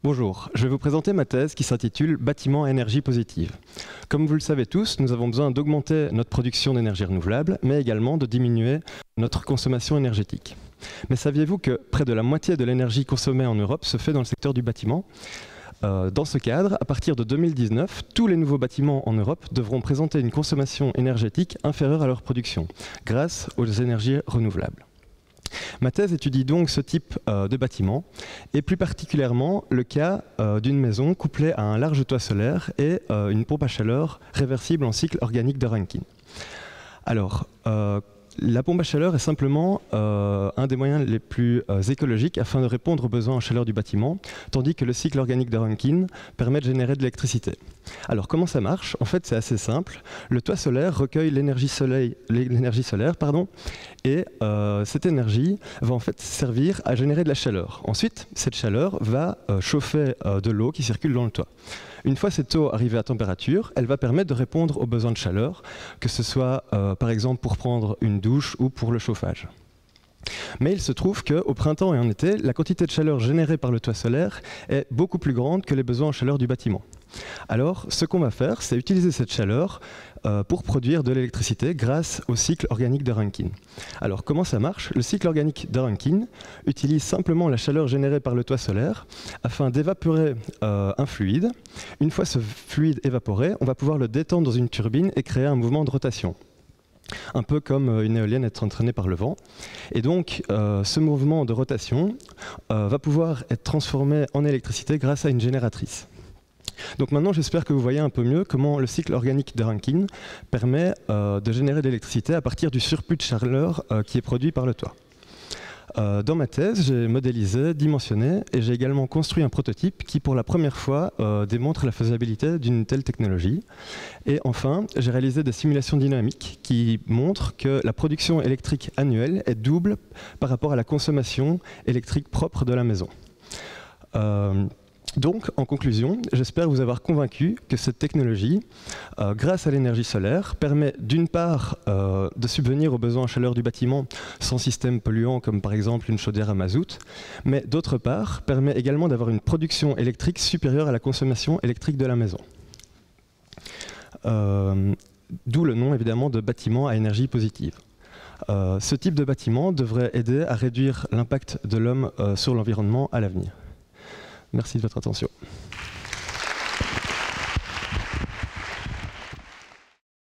Bonjour, je vais vous présenter ma thèse qui s'intitule « Bâtiment à énergie positive ». Comme vous le savez tous, nous avons besoin d'augmenter notre production d'énergie renouvelable, mais également de diminuer notre consommation énergétique. Mais saviez-vous que près de la moitié de l'énergie consommée en Europe se fait dans le secteur du bâtiment ? Dans ce cadre, à partir de 2019, tous les nouveaux bâtiments en Europe devront présenter une consommation énergétique inférieure à leur production, grâce aux énergies renouvelables. Ma thèse étudie donc ce type de bâtiment, et plus particulièrement le cas d'une maison couplée à un large toit solaire et une pompe à chaleur réversible en cycle organique de Rankine. Alors, la pompe à chaleur est simplement un des moyens les plus écologiques afin de répondre aux besoins en chaleur du bâtiment, tandis que le cycle organique de Rankine permet de générer de l'électricité. Alors comment ça marche? En fait c'est assez simple. Le toit solaire recueille l'énergie solaire, et cette énergie va en fait servir à générer de la chaleur. Ensuite, cette chaleur va chauffer de l'eau qui circule dans le toit. Une fois cette eau arrivée à température, elle va permettre de répondre aux besoins de chaleur, que ce soit par exemple pour prendre une douche ou pour le chauffage. Mais il se trouve qu'au printemps et en été, la quantité de chaleur générée par le toit solaire est beaucoup plus grande que les besoins en chaleur du bâtiment. Alors, ce qu'on va faire, c'est utiliser cette chaleur pour produire de l'électricité grâce au cycle organique de Rankine. Alors, comment ça marche? Le cycle organique de Rankine utilise simplement la chaleur générée par le toit solaire afin d'évaporer un fluide. Une fois ce fluide évaporé, on va pouvoir le détendre dans une turbine et créer un mouvement de rotation. Un peu comme une éolienne est entraînée par le vent. Et donc, ce mouvement de rotation va pouvoir être transformé en électricité grâce à une génératrice. Donc maintenant, j'espère que vous voyez un peu mieux comment le cycle organique de Rankine permet de générer de l'électricité à partir du surplus de chaleur qui est produit par le toit. Dans ma thèse, j'ai modélisé, dimensionné et j'ai également construit un prototype qui, pour la première fois, démontre la faisabilité d'une telle technologie. Et enfin, j'ai réalisé des simulations dynamiques qui montrent que la production électrique annuelle est double par rapport à la consommation électrique propre de la maison. Donc, en conclusion, j'espère vous avoir convaincu que cette technologie, grâce à l'énergie solaire, permet d'une part de subvenir aux besoins en chaleur du bâtiment sans système polluant comme par exemple une chaudière à mazout, mais d'autre part permet également d'avoir une production électrique supérieure à la consommation électrique de la maison. D'où le nom évidemment de bâtiment à énergie positive. Ce type de bâtiment devrait aider à réduire l'impact de l'homme sur l'environnement à l'avenir. Merci de votre attention.